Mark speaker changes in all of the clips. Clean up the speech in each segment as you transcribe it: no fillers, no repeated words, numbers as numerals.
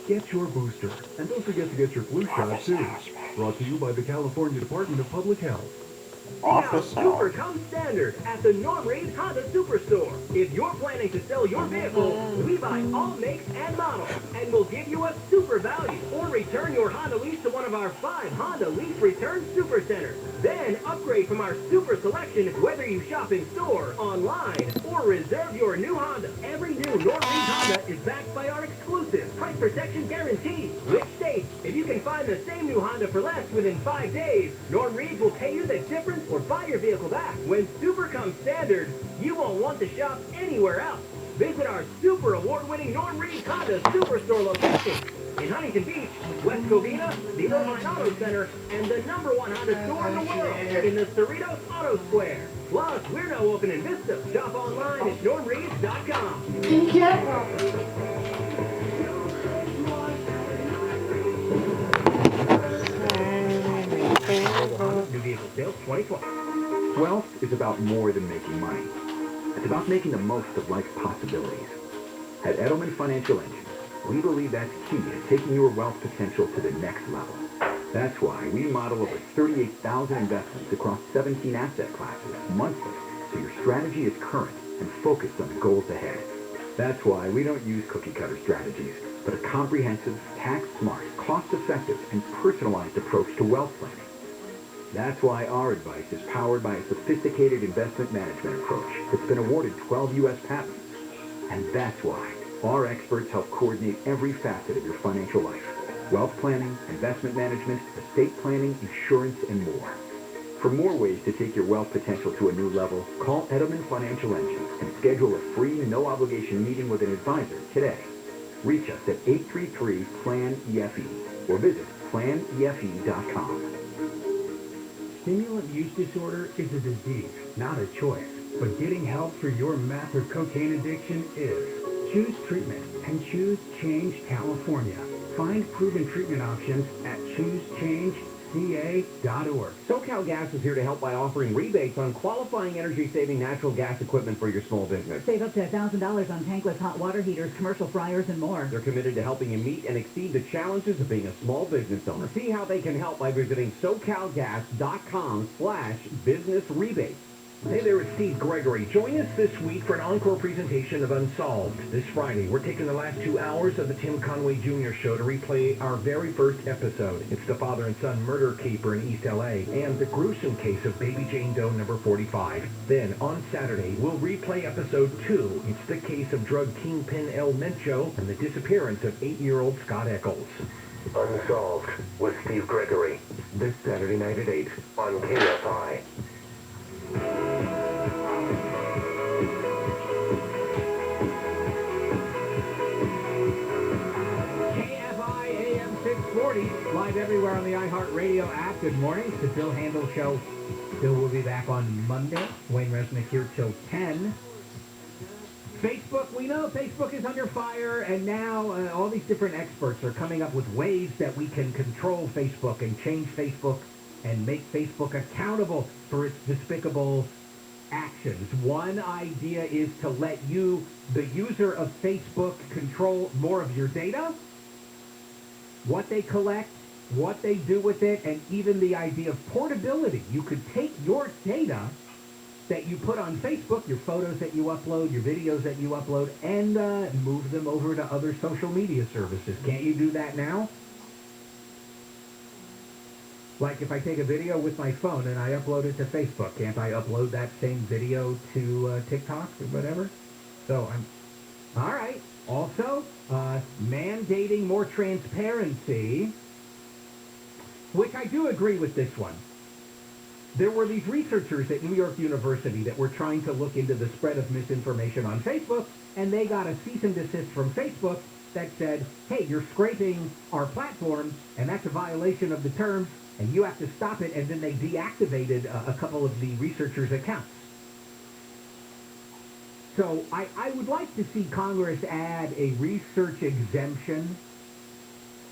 Speaker 1: Get your booster. And don't forget to get your flu shot, too. Brought to you by the California Department of Public Health.
Speaker 2: Now, Super comes standard at the Norm Reed Honda Superstore. If you're planning to sell your vehicle, we buy all makes and models, and we'll give you a super value. Or return your Honda lease to one of our 5 Honda Lease Return Super Centers. Then upgrade from our super selection whether you shop in store, online, or reserve your new Honda. Every new Norm Reed Honda is backed by our exclusive price protection guarantee, which states if you can find the same new Honda for less within 5 days, Norm Reed will pay you the difference or buy your vehicle back. When Super comes standard, you won't want to shop anywhere else. Visit our super award-winning Norm Reed Honda Superstore location in Huntington Beach, West Covina, the Irvine Auto Center, and the #1 Honda store in the world in the Cerritos Auto Square. Plus, we're now open in Vista. Shop online at normreeds.com. New vehicle sales 2020.
Speaker 3: Wealth is about more than making money. It's about making the most of life's possibilities. At Edelman Financial Engine, we believe that's key to taking your wealth potential to the next level. That's why we model over 38,000 investments across 17 asset classes monthly, so your strategy is current and focused on the goals ahead. That's why we don't use cookie-cutter strategies, but a comprehensive, tax-smart, cost-effective, and personalized approach to wealth planning. That's why our advice is powered by a sophisticated investment management approach that's been awarded 12 U.S. patents. And that's why our experts help coordinate every facet of your financial life. Wealth planning, investment management, estate planning, insurance, and more. For more ways to take your wealth potential to a new level, call Edelman Financial Engine and schedule a free, no-obligation meeting with an advisor today. Reach us at 833-PLAN-EFE or visit planefe.com.
Speaker 4: Stimulant use disorder is a disease, not a choice. But getting help for your meth or cocaine addiction is. Choose treatment and choose Change California. Find proven treatment options at choosechangeca.org.
Speaker 5: SoCal Gas is here to help by offering rebates on qualifying energy-saving natural gas equipment for your small business.
Speaker 6: Save up to $1,000 on tankless hot water heaters, commercial fryers, and more.
Speaker 5: They're committed to helping you meet and exceed the challenges of being a small business owner. See how they can help by visiting SoCalGas.com/business rebates.
Speaker 7: Hey there, it's Steve Gregory. Join us this week for an encore presentation of Unsolved. This Friday, we're taking the last 2 hours of the Tim Conway Jr. Show to replay our very first episode. It's the father and son murder caper in East L.A. and the gruesome case of Baby Jane Doe number 45. Then, on Saturday, we'll replay episode 2. It's the case of drug kingpin El Mencho and the disappearance of 8-year-old Scott Eccles. Unsolved with Steve Gregory. This Saturday night at 8 on KFI.
Speaker 8: KFI AM 640, live everywhere on the iHeartRadio app. Good morning. It's the Bill Handel Show. Bill will be back on Monday. Wayne Resnick here till 10. Facebook, we know Facebook is under fire, and now all these different experts are coming up with ways that we can control Facebook and change Facebook and make Facebook accountable for its despicable actions. One idea is to let you, the user of Facebook, control more of your data, what they collect, what they do with it, and even the idea of portability. You could take your data that you put on Facebook, your photos that you upload, your videos that you upload, and move them over to other social media services. Can't you do that now? Like if I take a video with my phone and I upload it to Facebook, can't I upload that same video to TikTok or whatever? So all right. Also, mandating more transparency, which I do agree with this one. There were these researchers at New York University that were trying to look into the spread of misinformation on Facebook, and they got a cease and desist from Facebook that said, hey, you're scraping our platform, and that's a violation of the terms, and you have to stop it, and then they deactivated a couple of the researchers' accounts. So I would like to see Congress add a research exemption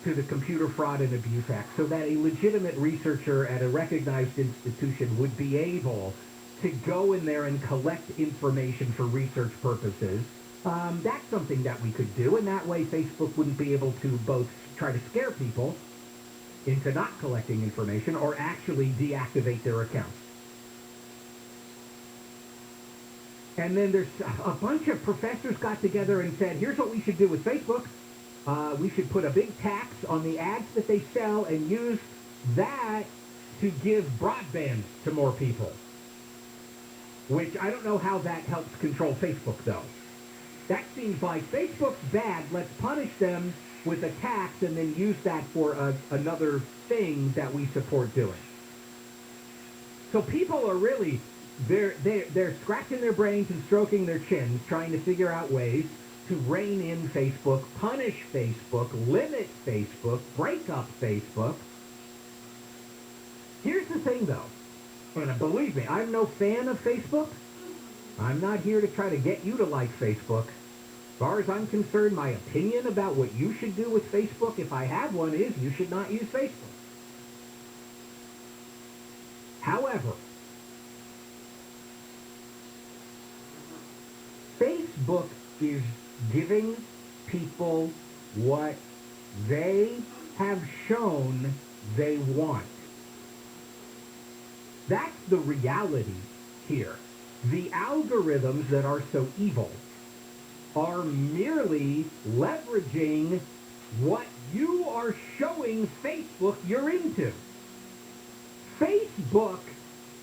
Speaker 8: to the Computer Fraud and Abuse Act so that a legitimate researcher at a recognized institution would be able to go in there and collect information for research purposes That's something that we could do, and that way Facebook wouldn't be able to both try to scare people into not collecting information or actually deactivate their accounts. And then there's a bunch of professors got together and said, here's what we should do with Facebook. We should put a big tax on the ads that they sell and use that to give broadband to more people. Which I don't know how that helps control Facebook, though. That seems like Facebook's bad. Let's punish them with a tax and then use that for another thing that we support doing. So people are really, they're scratching their brains and stroking their chins, trying to figure out ways to rein in Facebook, punish Facebook, limit Facebook, break up Facebook. Here's the thing, though. And believe me, I'm no fan of Facebook. I'm not here to try to get you to like Facebook. As far as I'm concerned, my opinion about what you should do with Facebook, if I have one, is you should not use Facebook. However, Facebook is giving people what they have shown they want. That's the reality here. The algorithms that are so evil are merely leveraging what you are showing Facebook you're into. Facebook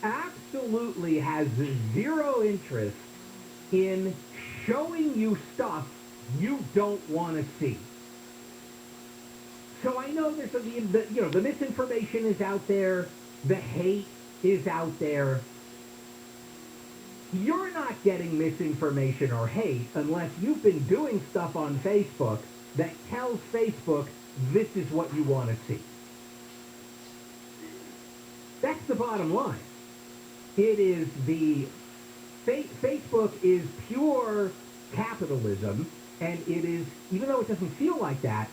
Speaker 8: absolutely has zero interest in showing you stuff you don't want to see. So I know there's the misinformation is out there, the hate is out there. You're not getting misinformation or hate unless you've been doing stuff on Facebook that tells Facebook this is what you want to see. That's the bottom line. It is Facebook is pure capitalism, and it is, even though it doesn't feel like that,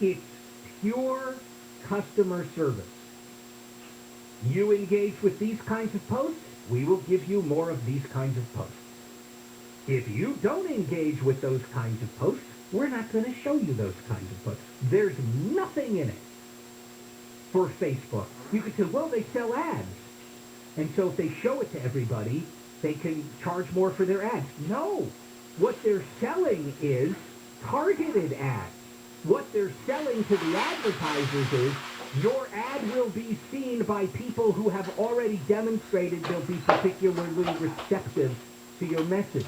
Speaker 8: it's pure customer service. You engage with these kinds of posts, we will give you more of these kinds of posts. If you don't engage with those kinds of posts, we're not going to show you those kinds of posts. There's nothing in it for Facebook. You could say, well, they sell ads. And so if they show it to everybody, they can charge more for their ads. No. What they're selling is targeted ads. What they're selling to the advertisers is your ad will be seen by people who have already demonstrated they'll be particularly receptive to your message.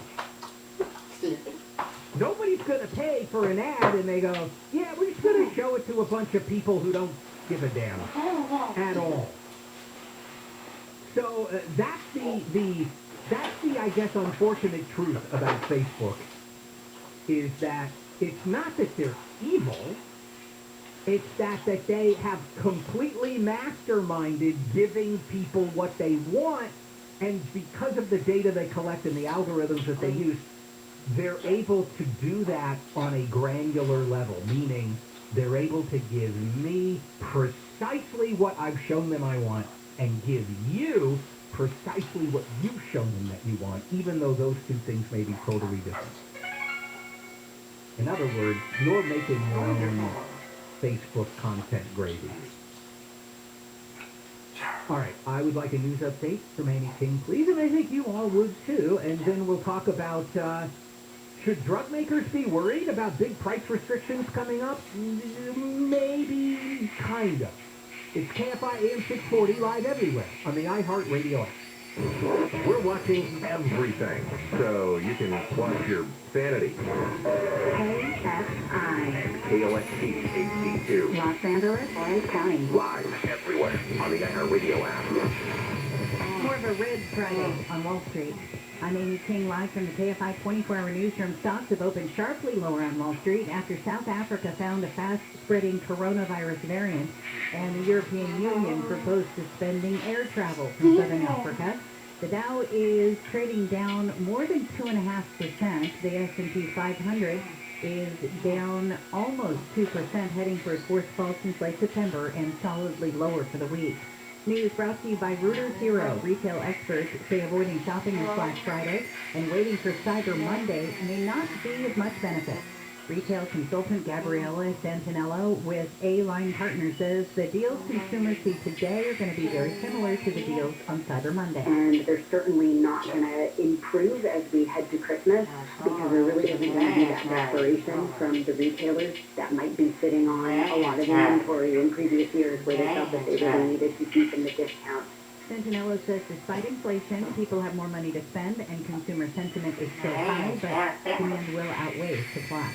Speaker 8: Nobody's going to pay for an ad and they go, yeah, we're just going to show it to a bunch of people who don't give a damn at all. So that's the I guess unfortunate truth about Facebook is that it's not that they're evil. It's that they have completely masterminded giving people what they want, and because of the data they collect and the algorithms that they use, they're able to do that on a granular level, meaning they're able to give me precisely what I've shown them I want and give you precisely what you've shown them that you want, even though those two things may be totally different. In other words, you're making your own Facebook content gravy. All right, I would like a news update from Amy King, please, and I think you all would too. And then we'll talk about, should drug makers be worried about big price restrictions coming up? Maybe, kind of. It's KFI Am 640 live everywhere on the iHeart Radio app.
Speaker 7: We're watching everything, so you can watch your sanity.
Speaker 9: KFI.
Speaker 3: KOST HD2.
Speaker 9: Los Angeles, Orange County.
Speaker 3: Live everywhere on the iHeart Radio app.
Speaker 6: More of a red Friday on Wall Street. I'm Amy King, live from the KFI 24-hour newsroom. Stocks have opened sharply lower on Wall Street after South Africa found a fast-spreading coronavirus variant, and the European Union proposed suspending air travel from Southern Africa. The Dow is trading down more than 2.5%. The S&P 500 is down almost 2%, heading for its worst fall since late September and solidly lower for the week. News brought to you by Reuters Zero. Retail experts say avoiding shopping this Black Friday and waiting for Cyber Monday may not be of much benefit. Retail consultant Gabriella Santinello with A-Line Partners says the deals consumers see today are going to be very similar to the deals on Cyber Monday.
Speaker 9: And they're certainly not going to improve as we head to Christmas because there really isn't going to be that desperation from the retailers that might be sitting on a lot of inventory in previous years where they felt that they really needed to deepen the discount.
Speaker 6: Santinello says despite inflation, people have more money to spend and consumer sentiment is still high, but demand will outweigh supply.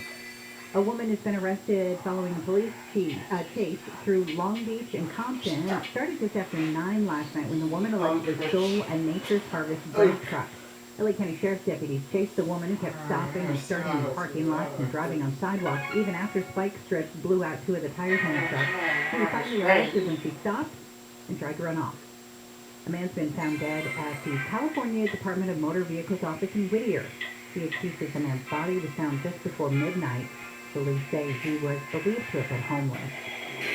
Speaker 6: A woman has been arrested following a police chase through Long Beach and Compton. It started just after 9 last night when the woman allegedly stole a Nature's Harvest dump truck. LA County Sheriff's deputies chased the woman, kept stopping and starting in parking lots and driving on sidewalks, even after spike strips blew out 2 of the tires on the truck. She was finally arrested when she stopped and tried to run off. A man's been found dead at the California Department of Motor Vehicles office in Whittier. The accused of the man's body was found just before midnight. Police say he was believed to have been homeless.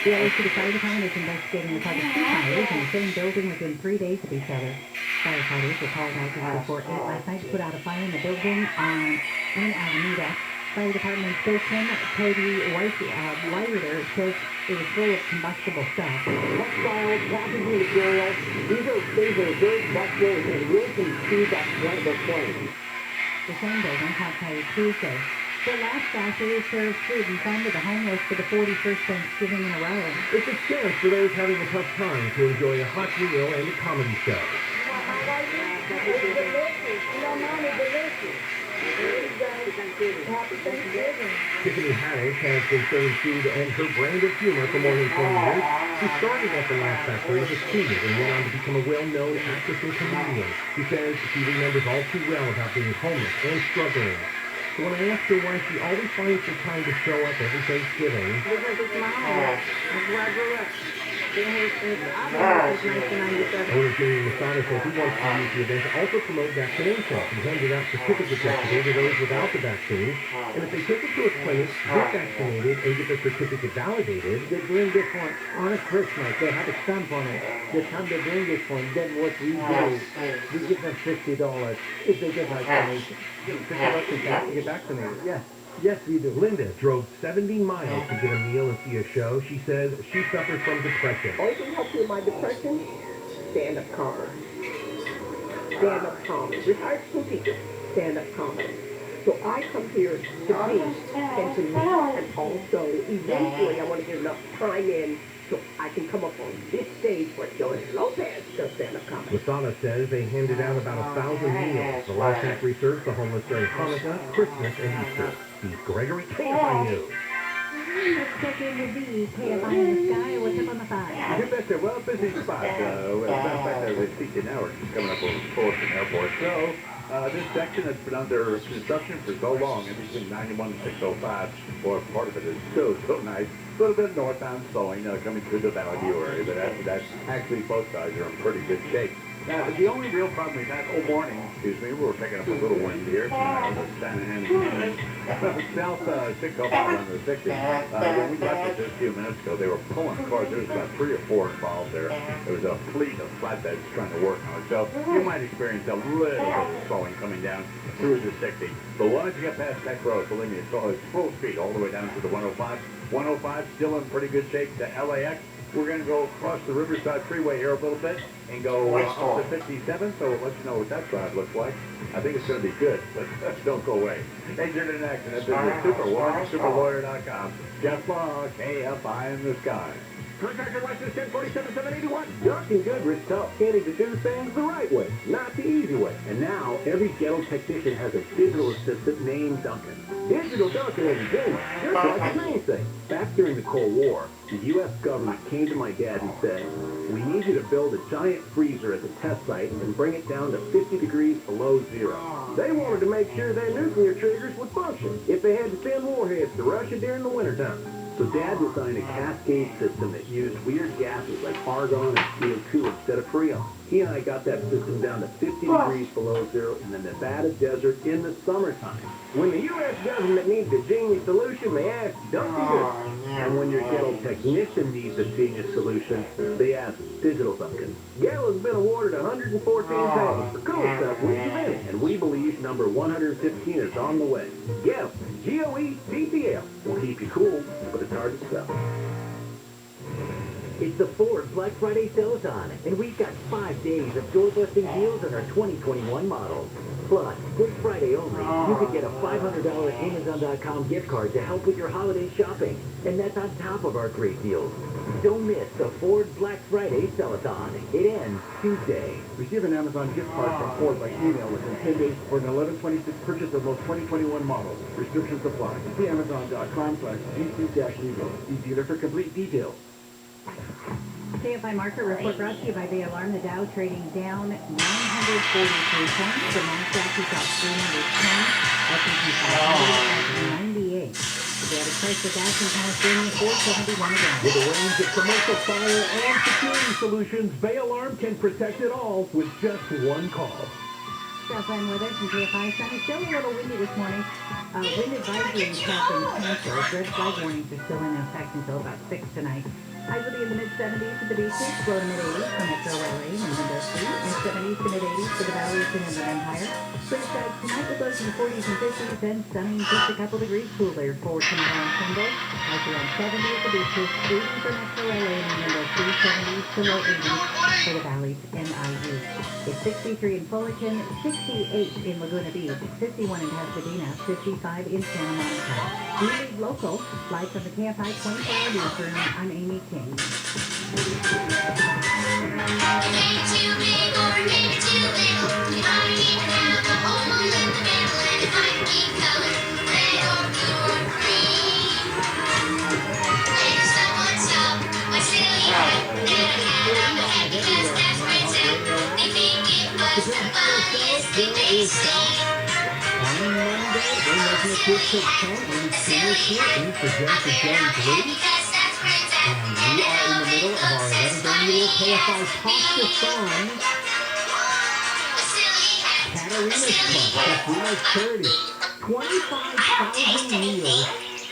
Speaker 6: The LA City Fire Department is investigating the cause of 2 fires in the same building within 3 days of each other. Firefighters were called out just before 8 last night to put out a fire in the building in Alameda. Fire Department spokesman Cody Whiter says it was full of combustible stuff.
Speaker 5: Textiles, packaging materials, these are things that are very flexible and really can see that flame.
Speaker 6: The same building caught fire Tuesday. The last factory serves food and fun to the homeless for the 41st Thanksgiving in a row.
Speaker 7: It's a chance for those having a tough time to enjoy a hot meal and a comedy show. Tiffany Harris has been serving food and her brand of humor for more than 20 years. She started at the Laugh Factory as a student and went on to become a well-known actress and comedian. She says she remembers all too well about being homeless and struggling. So when I asked her why she always finds the time to show up every Thanksgiving,
Speaker 10: because it's my home. That's where I grew up. I've been here since 1997.
Speaker 7: owner Jamie Masada says he wants to use the event to also promote vaccination. He handed out certificates yesterday to those without the vaccine. And if they take it to a clinic, get vaccinated, and get the certificate validated,
Speaker 8: They bring this one on a Christmas. They have a stamp on it. The time they bring this one, then what we do, we give them $50 if they get vaccination. $50 to get vaccinated. Yes. Yes, we do.
Speaker 7: Linda drove 70 miles to get a meal and see a show. She says she suffers from depression.
Speaker 10: Only thing helps with my depression, stand-up comedy. Stand-up comedy. Retired school teacher, stand-up comedy. So I come here to teach and to meet, and also eventually I want to get enough time in so I can come up on this stage where Joey Lopez does stand-up comedy.
Speaker 7: Masada says they handed out about 1,000 meals. The Laugh Factory serves the homeless during Hanukkah, Christmas, and Easter. Steve Gregory, KFI News.
Speaker 6: Let's check in with the KFI in the sky. What's up on the 5?
Speaker 3: You betcha. Well, busy spot. As a matter of fact, as I speak to you now, we're just coming up over Fullerton Airport. So, this section has been under construction for so long, everything 91 and 605, or part of it is so nice. A little bit northbound slowing, coming through the Valley View area, but that's actually both sides are in pretty good shape. Now, the only real problem we've had all morning, we were picking up a little wind here from the San Antonio, south 605 on the 60. When we got this just a few minutes ago, they were pulling cars. There was about 3 or 4 involved there. There was a fleet of flatbeds trying to work on it. So you might experience a little bit of slowing coming down through the 60. But once you get past that road, believe me, it's full speed all the way down to the 105. 105 still in pretty good shape to LAX. We're going to go across the Riverside Freeway here a little bit and go up to 57, so we'll let you know what that drive looks like. I think it's going to be good, but don't go away. Hey, you're in action. This is Superlawyer, superlawyer.com. Jeff Law, KFI in the sky.
Speaker 5: Contractor license 1047-781. Ducking Goodrich taught Kenny to do things the right way, not the easy way. And now, every ghetto technician has a digital assistant named Duncan. Digital Duncan is good, just like the main thing. Back during the Cold War, the U.S. government came to my dad and said, we need you to build a giant freezer at the test site and bring it down to 50 degrees below zero. They wanted to make sure their nuclear triggers would function if they had to send warheads to Russia during the wintertime. So Dad designed a cascade system that used weird gases like argon and CO2 instead of Freon. He and I got that system down to 50 degrees below zero in the Nevada desert in the summertime.
Speaker 2: When the U.S. government needs a genius solution, they ask Duncan Good.
Speaker 5: And when your ghetto technician needs a genius solution, they ask Digital Duncan.
Speaker 2: Gallo has been awarded 114 patents for cool stuff we've invented.
Speaker 5: And we believe number 115 is on the way.
Speaker 2: Gallo, G-O-E-D-T-L.
Speaker 5: We'll keep you cool, but it's hard to spell.
Speaker 2: It's the Ford Black Friday Sell-A-thon, and we've got 5 days of door-busting deals on our 2021 models. Plus, this Friday only, you could get a $500 Amazon.com gift card to help with your holiday shopping. And that's on top of our great deals. Don't miss the Ford Black Friday Sell-A-thon. It ends Tuesday.
Speaker 3: Receive an Amazon gift card from Ford by email within 10 days for an 11/26 purchase of most 2021 models. Restrictions apply. See Amazon.com/GC-Evo. See dealer for complete details.
Speaker 6: KFI Market Report brought to you by the Alarm. The Dow trading down 943 points. The Nasdaq is up 310. S&P 500 at 98. The average price of gas in California, $4.71 a gallon.
Speaker 7: With a range of commercial fire and security solutions, Bay Alarm can protect it all with just one call.
Speaker 6: Southland weather from KFI. Sun is still a little windy this morning. Wind advisories have been canceled. Red flag warnings are still in effect until about 6 tonight. Highs will be in the mid-70s for the beaches, low to mid-80s for Metro LA and Window Street, and 70s to mid-80s for the valleys and Inland Empire. Clear skies tonight with lows in the 40s and 50s, and sunny, just a couple degrees cooler for tomorrow and Sunday. Highs around 70 at the beaches, 80 for Metro LA and Window Street, 70s to low 80s for the valleys and IU. It's 63 in Fullerton, 68 in Laguna Beach, 51 in Pasadena, 55 in Santa Monica. We lead local, live from the KFI 24-hour newsroom. I'm Amy King.
Speaker 11: Maybe too big or maybe too little. You might even have a hole in the middle, and it might be colored red or blue or green. Later someone stopped my silly hat, and I had a hat because that's great too. They think it was the funniest thing they see.
Speaker 8: On Monday, we're making a quick take 10 and senior shooting for Jennifer Jones Ladies. And we are in the middle of our 11th annual KFI Pasta-thon. Katarina's Club, that's Reno's charity. 25,000 meals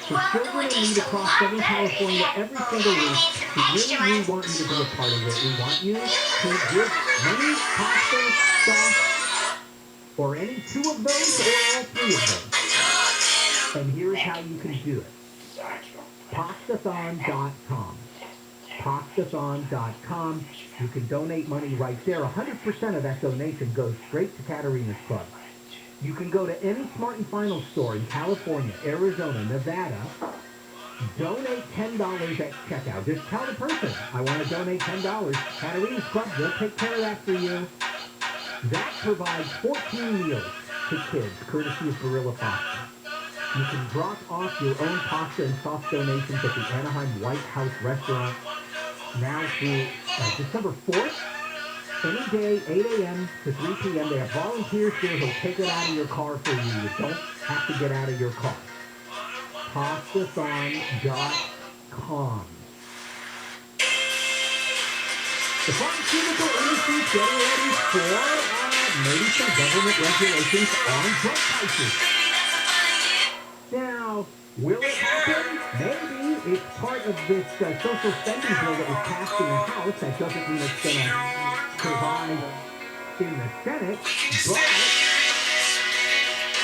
Speaker 8: for children in need across Southern California every single week. We really want you to be a part of it. We want you to give money, pasta, sauce, or any 2 of those or all 3 of them. And here's how you can do it. Pastathon.com. Pastathon.com. You can donate money right there. 100% of that donation goes straight to Katarina's Club. You can go to any Smart & Final store in California, Arizona, Nevada. Donate $10 at checkout. Just tell the person, I want to donate $10. Katarina's Club, they'll take care of that for you. That provides 14 meals to kids, courtesy of Gorilla Pasta. You can drop off your own pasta and sauce donations at the Anaheim White House restaurant now through December 4th. Any day, 8 a.m. to 3 p.m. They have volunteers there who'll take it out of your car for you. You don't have to get out of your car. Pastathon.com. The pharmaceutical industry is getting ready for maybe some government regulations on drug prices. Now, will it happen? Maybe. It's part of this social spending bill that was passed in the House. That doesn't mean it's going to survive in the Senate. But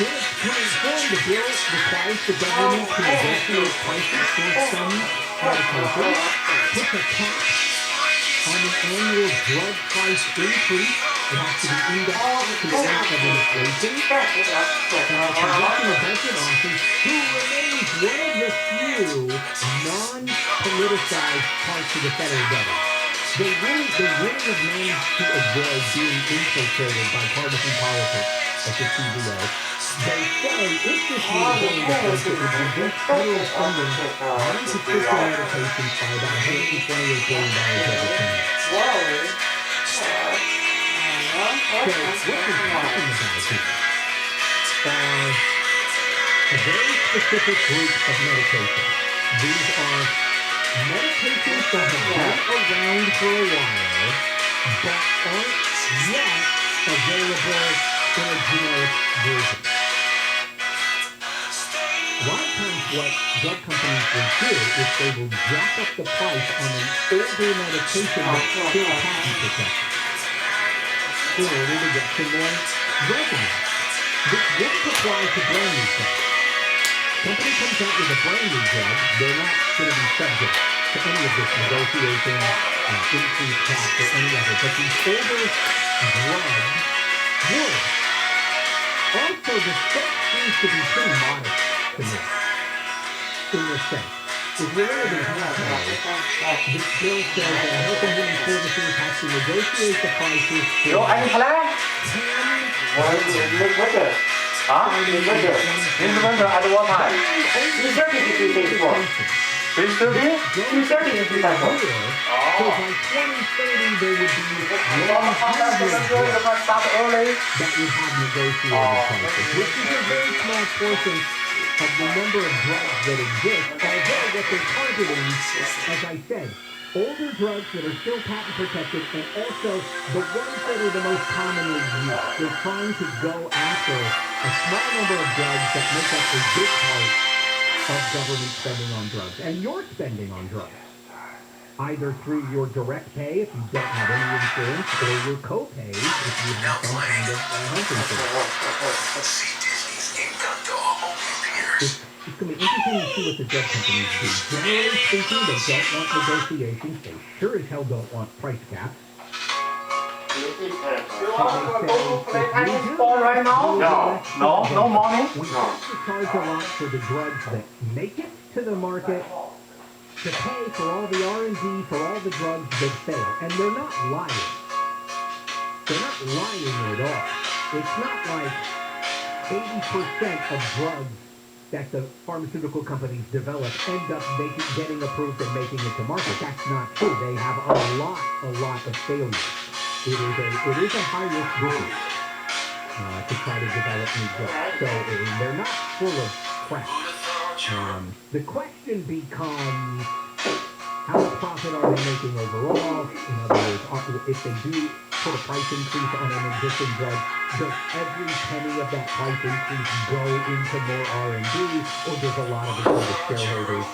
Speaker 8: in its current form, the bill requires the government to negotiate prices for some medications, puts a cap on the annual drug price increase. It has to be indexed to the rate of inflation. Now, the Congressional Budget Office, who remains one of the few non-politicized parts of the federal government, they really have managed to avoid being infiltrated by partisan politics at the CBO. They say if this were going to place, it would reduce federal funding on prescription medications by about $128 billion over 10 years. So what we're talking about here are a very specific group of medications. These are medications that have been around for a while, but aren't yet available in a generic version. A lot of times what drug companies will do is they will jack up the price on an older medication that's still patent protected in order to get some more revenue. This won't apply to brand new drugs. Company comes out with a brand new drug, they're not going to be subject to any of this negotiation, increased tax, or any of it. But these older drugs would. Also, the scope seems to be pretty modest to me, in this sense. If you're one of these retailers, this bill says that Health and Human Services has to negotiate the prices for
Speaker 12: 有anh Thái Lan. 啊，你这个，您是问的还是我买？你这里是谁说？谁说的？你这里是谁说？哦。我们好像这个就这个start early.
Speaker 8: That would have negotiated prices, which is a very small portion of the number of drugs that exist, although what they're targeting, as I said, older drugs that are still patent protected and also the ones that are the most commonly used. They're trying to go after a small number of drugs that make up a big part of government spending on drugs. And you're spending on drugs, either through your direct pay if you don't have any insurance, or your co-pays if you have some kind of health insurance. It's going to be interesting to see what the drug companies do. Generally speaking, they don't want negotiations. They sure as hell don't want price caps.
Speaker 12: You want to go play tennis ball right now? No money.
Speaker 8: We have to charge a lot for the drugs that make it to the market to pay for all the R&D for all the drugs that fail. And they're not lying. They're not lying at all. It's not like 80% of drugs that the pharmaceutical companies develop end up getting approved and making it to market. That's not true. They have a lot of failures. It is a high-risk business to try to develop new drugs. So they're not full of crap. The question becomes, how much profit are they making overall? In other words, if they do put a price increase on an existing drug, does every penny of that price increase go into more R&D, or does a lot of it go to shareholders?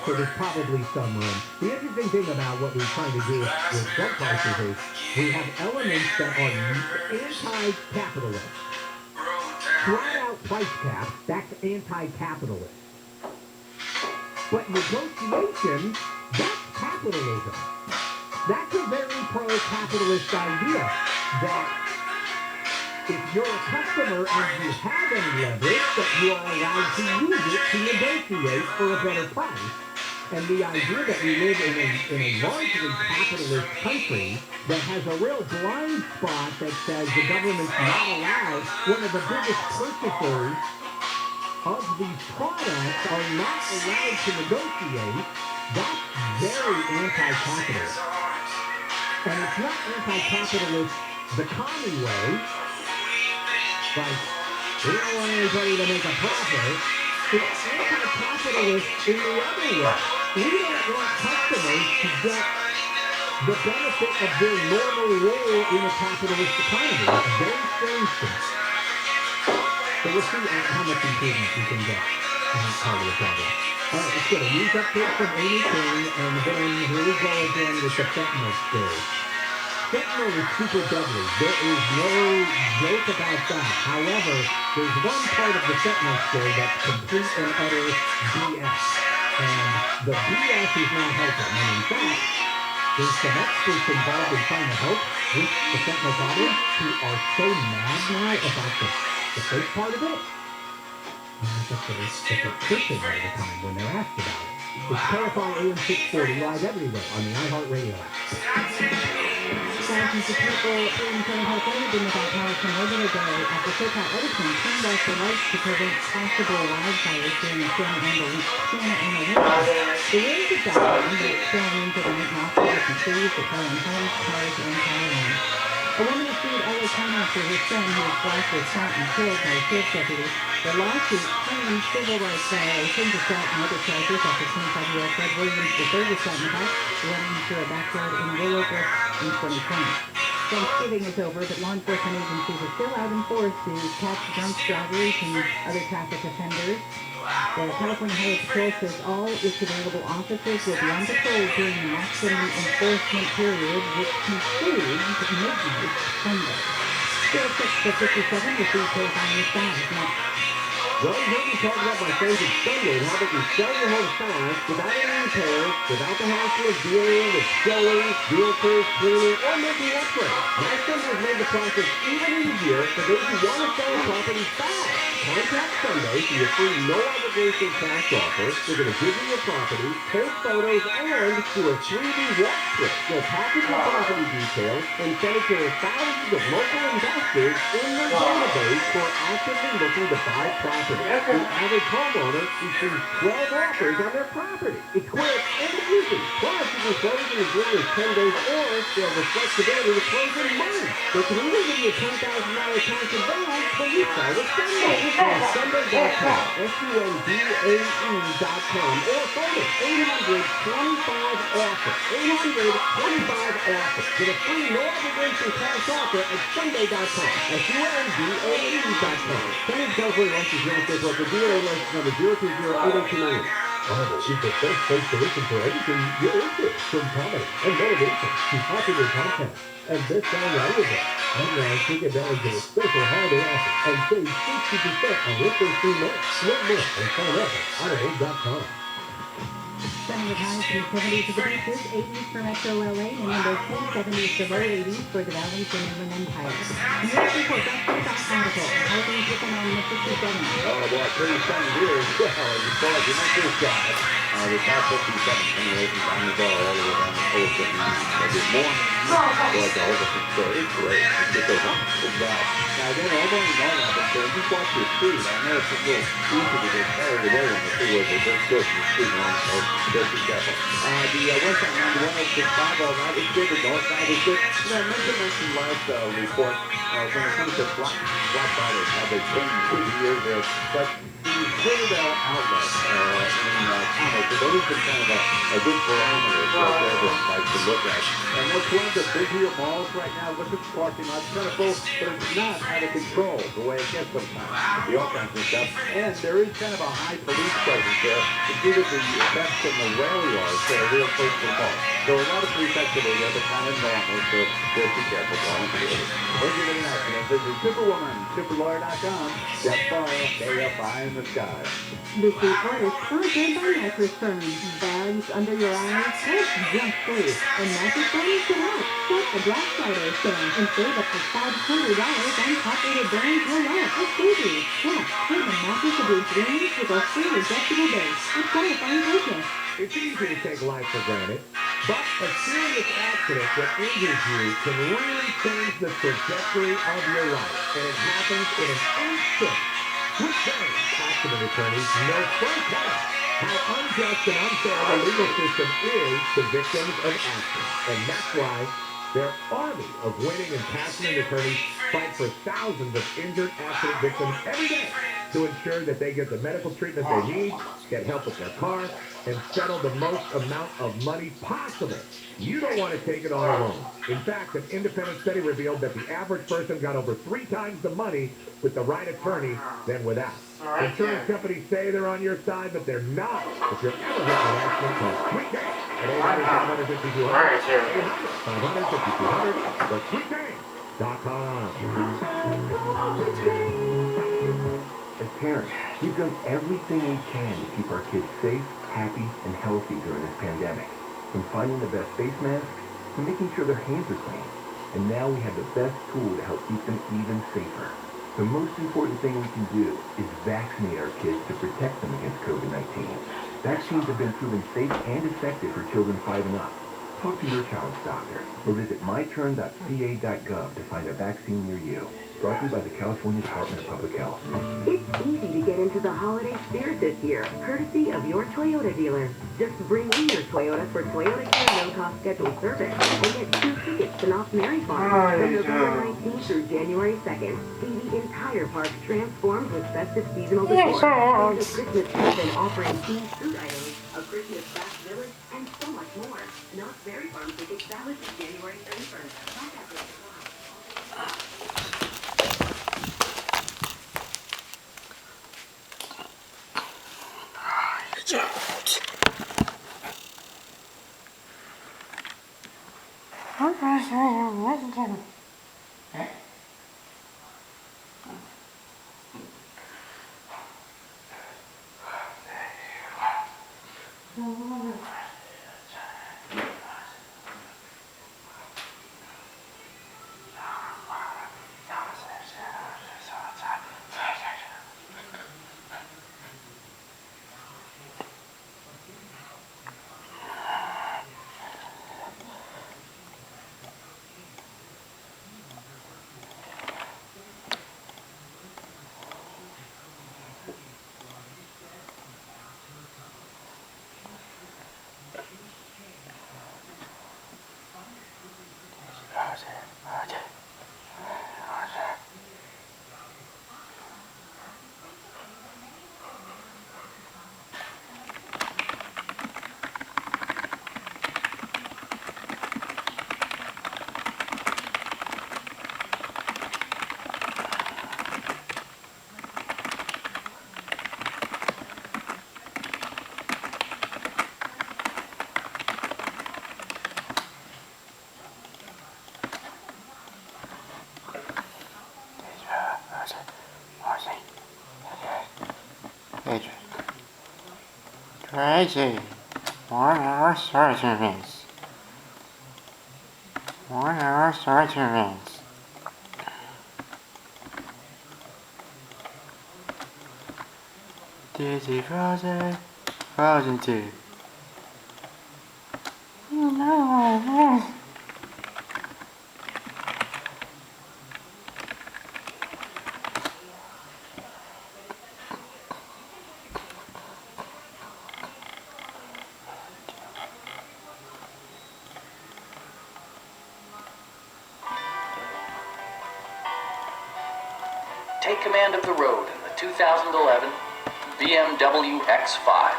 Speaker 8: So there's probably some room. The interesting thing about what we're trying to do with drug prices is we have elements that are anti-capitalist. Flat-out price caps, that's anti-capitalist. But negotiation, that's capitalism. That's a very pro-capitalist idea, that if you're a customer and you have any leverage, that you are allowed to use it to negotiate for a better price. And the idea that we live in a largely capitalist country that has a real blind spot that says the government's not allowed, one of the biggest purchasers of these products are not allowed to negotiate, that's very anti-capitalist. And it's not anti-capitalist the common way, like, we don't want anybody to make a profit. It's anti-capitalist in the other way. We don't want customers to get the benefit of their normal role in a capitalist economy. It's very strange to me. So we'll see how much improvement we can get in that part of the problem. All right, let's get a news update from Amy King, and then here we go again with the fentanyl story. Fentanyl is super deadly. There is no joke about that. However, there's one part of the fentanyl story that's complete and utter BS. And the BS is not helping. And in fact, there's some experts involved in trying to help with the fentanyl problem who are so mad now about the fake part of it. That they're cursing all the time when they're asked about it. It's Kfi Am 640 live everywhere on the iHeart Radio app.
Speaker 6: Thousands of people in Southern California been without power for more than a day after SoCal Edison turned off the lights to prevent possible wildfires during the Santa Ana winter. The winds have died down, but storm winds overnight knocked over some trees, destroying homes, cars, and power lines. A woman is sued LA County after her son, whose wife was shot and killed by sheriff's deputies. The lawsuit claims civil rights violations, assault, and other charges after 25-year-old Fred Williams III was shot in the back, running through a backyard in Willow in 2020. Thanksgiving is over, but law enforcement agencies are still out in force to catch drunk drivers and other traffic offenders. The California Highway Patrol says all its available officers will be on patrol during the maximum enforcement period, which concludes midnight Sunday. Still 6 to 57 with the Kfi Am next.
Speaker 5: Well, you heard me talk about my favorite Sunday and how they can sell your home fast without any repairs, without the hassle of dealing with showings, realtors, cleaning, or making upgrades. My Sunday has made the process even easier for those who want to sell a property fast. Contact Sunday for your free no-obligation cash offer. They're going to give you your property, take photos, and do a 3D walkthrough. They'll package your property details and send it to thousands of local investors in their database who are actively looking to buy property. The average homeowner receives 12 offers on their property. It's quick and easy. Plus, you can close in as little as 10 days, or they have the flexibility to close in months. They can even give you a $10,000 cash advance when you sell with Sunday. Sunday.com, SUNDAE.com, or phone it, 800-25-OFFER, 800-25-OFFER. Get a free no-obligation cash offer at Sunday.com, SUNDAE.com. Sunday California License Real Estate Broker, DOA license number 020-889.
Speaker 1: Audible is the best place to listen for everything you're into, from comedy and motivation to popular podcasts and best-selling audiobooks. And now take advantage of a special holiday offer and save 60% on your first 3 months. Learn more and sign up at audible.com.
Speaker 6: Sunny with highs in the 70s for the beaches, 80s for Metro LA, and number 70s to low 80s for the valleys and Inland Empire. And here's the report, that's the article. How are things looking on the 67?
Speaker 5: Oh, boy, pretty sunny here as well. As far as you make this side, the top 57 coming away from Tommy Bar all the way down to Overton. There's more. Boy, the Overton story is great. It's just a wonderful drive. Now, again, I don't know that, but just watch your speed. I know it's a little easy to get carried away on the freeway, but just go from the street on. So just be careful. The west side 9165, all right, it's good. The north side is good. You know, I mentioned last report when it comes to Black Friday, how they changed 2 years there, but the Citadel outlet in Thomas has always been kind of a good barometer for everyone likes to look at. And that's one of the busier malls right now. Look at the parking lot, kind of full, but it's not out of control the way it gets sometimes. The all kinds of stuff. And there is kind of a high police presence there. It's due to the thefts in the rail yards that are real close to the mall. So a lot of police activity there, but kind of normal, so just be careful. When you're getting out there, visit Superwoman, superlawyer.com. Step fire, stay up high in the sky.
Speaker 6: This report is sponsored by Mattress Firm. Bags under your eyes? That's just safe. And Mattress Firm is out. Set the Black Friday sale and save up to $500 on top-rated brands worldwide. That's crazy. Plus, take a mattress of your dreams with a free adjustable base. It's qualifying purchase.
Speaker 7: It's easy to take life for granted, but a serious accident that injures you can really change the trajectory of your life, and it happens in an instant. Quick change. Accident attorneys know firsthand how unjust and unfair the legal system is to victims of accidents, and that's why their army of winning and passionate attorneys fight for thousands of injured accident victims every day to ensure that they get the medical treatment they need, get help with their car, and settle the most amount of money possible. You don't want to take it all alone. In fact, an independent study revealed that the average person got over 3 times the money with the right attorney than without. Insurance companies say they're on your side, but they're not. If you're ever hit with an accident, call Sweet Day at 800-552-200, 552-200, or sweetday.com.
Speaker 3: As parents, we've done everything we can to keep our kids safe, happy, and healthy during this pandemic. From finding the best face masks to making sure their hands are clean. And now we have the best tool to help keep them even safer. The most important thing we can do is vaccinate our kids to protect them against COVID-19. Vaccines have been proven safe and effective for children 5 and up. Talk to your child's doctor or visit myturn.ca.gov to find a vaccine near you. brought to you by the California Department of Public Health.
Speaker 13: It's easy to get into the holiday spirit this year, courtesy of your Toyota dealer. Just bring in your Toyota for Toyota Care no-cost scheduled service and get 2 tickets to Knott's Merry Farm from November 19th through January 2nd. See the entire park transformed with festive seasonal decor. There's a Christmas season offering key food items, a Christmas craft village, and so much more. Knott's Merry Farm tickets valid through January 31st. Contact us.
Speaker 12: Crazy. 1 hour surgeries. 1 hour surgeries. Dizzy Frozen. Frozen 2.
Speaker 14: Take command of the road in the 2011 BMW X5.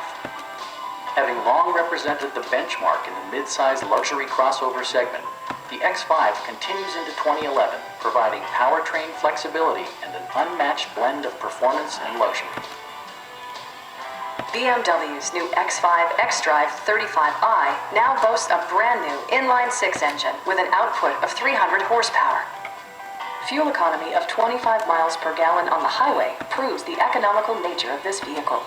Speaker 14: Having long represented the benchmark in the mid-size luxury crossover segment, the X5 continues into 2011, providing powertrain flexibility and an unmatched blend of performance and luxury.
Speaker 15: BMW's new X5 xDrive 35i now boasts a brand new inline-6 engine with an output of 300 horsepower. Fuel economy of 25 miles per gallon on the highway proves the economical nature of this vehicle.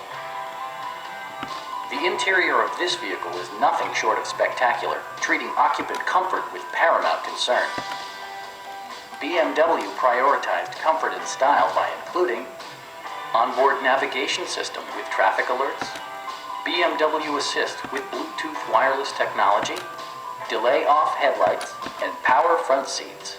Speaker 14: The interior of this vehicle is nothing short of spectacular, treating occupant comfort with paramount concern. BMW prioritized comfort and style by including onboard navigation system with traffic alerts, BMW Assist with Bluetooth wireless technology, delay-off headlights, and power front seats.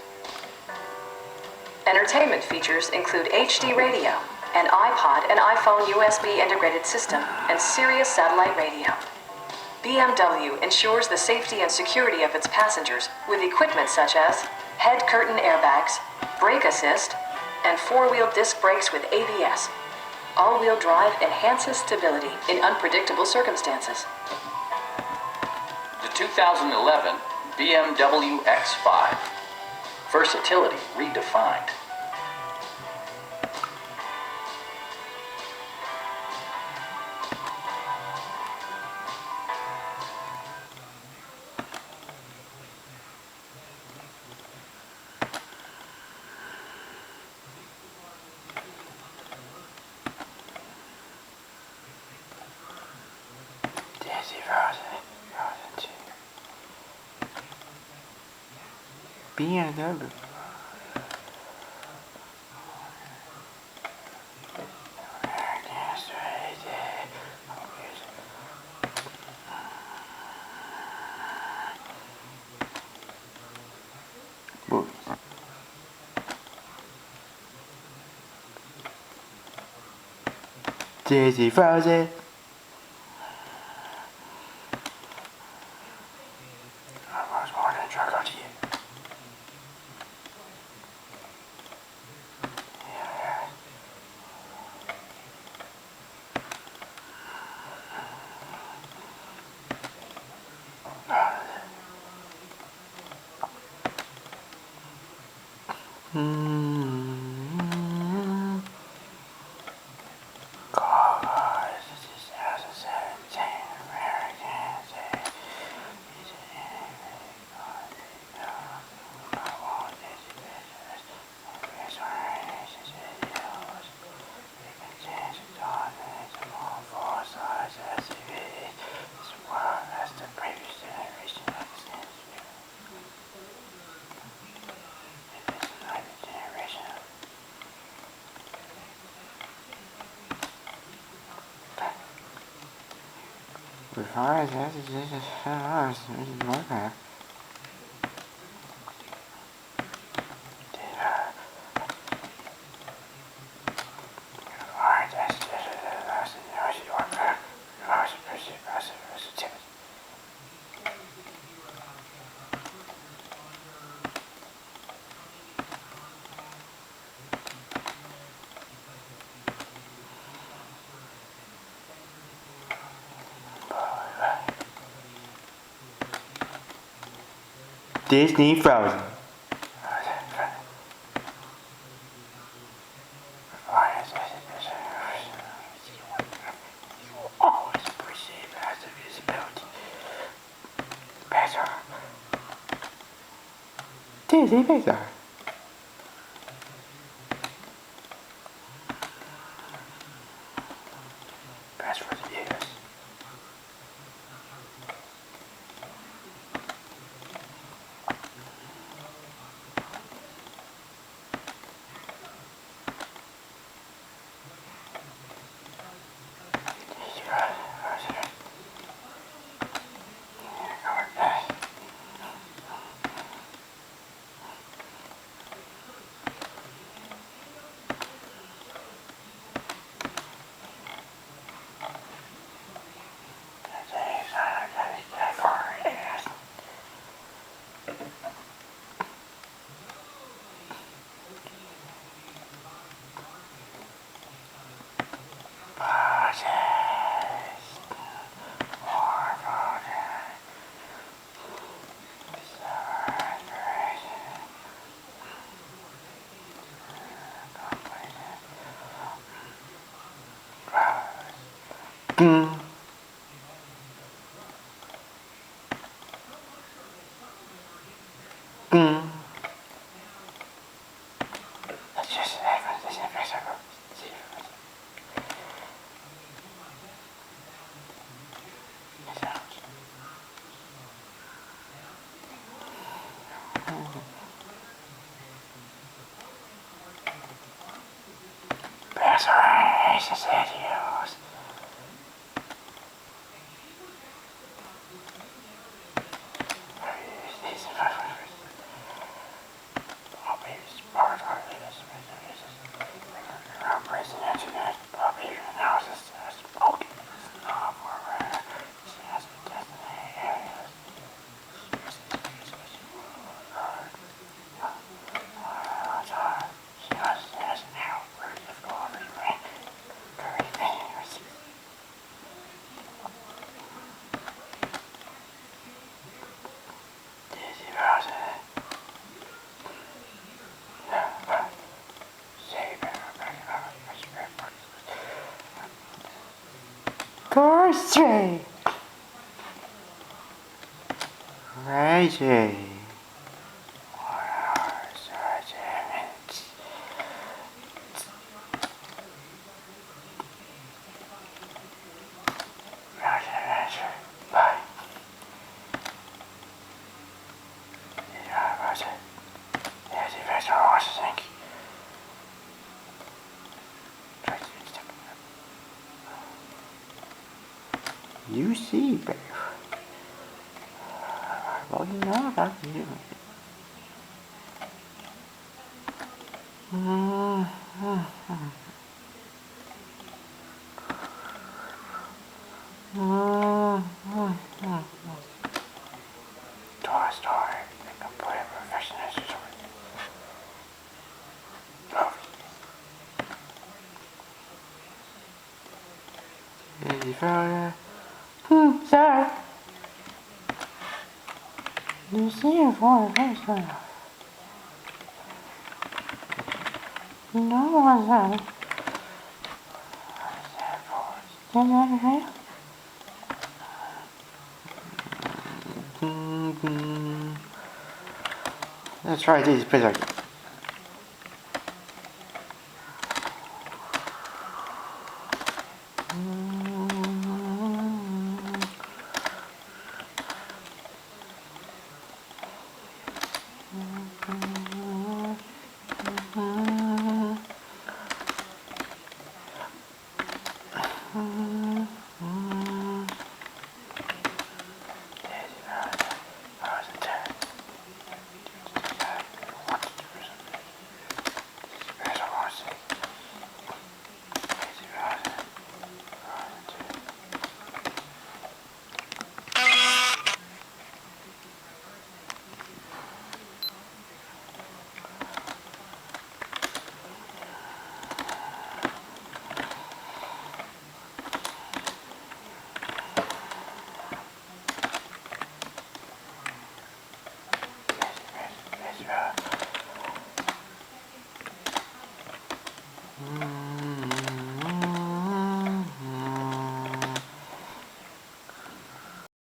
Speaker 15: Entertainment features include HD radio, an iPod and iPhone USB integrated system, and Sirius satellite radio. BMW ensures the safety and security of its passengers with equipment such as head curtain airbags, brake assist, and 4-wheel disc brakes with ABS. All-wheel drive enhances stability in unpredictable circumstances.
Speaker 14: The 2011 BMW X5. Versatility redefined.
Speaker 12: BMW. Daisy frozen. I was born in chocolate. Besides, this is more crap. Disney Frozen. Always appreciate passive visibility. Better. Disney Pixar. Best for the years. Let's just have this invisible. That's right, it's just adios. Crazy. Crazy. You see, babe. Well, you know about you. Toy Story. They can put it professional. Sorry. You see it for the first time. No, what's that? Stand out of here. Let's try these pictures.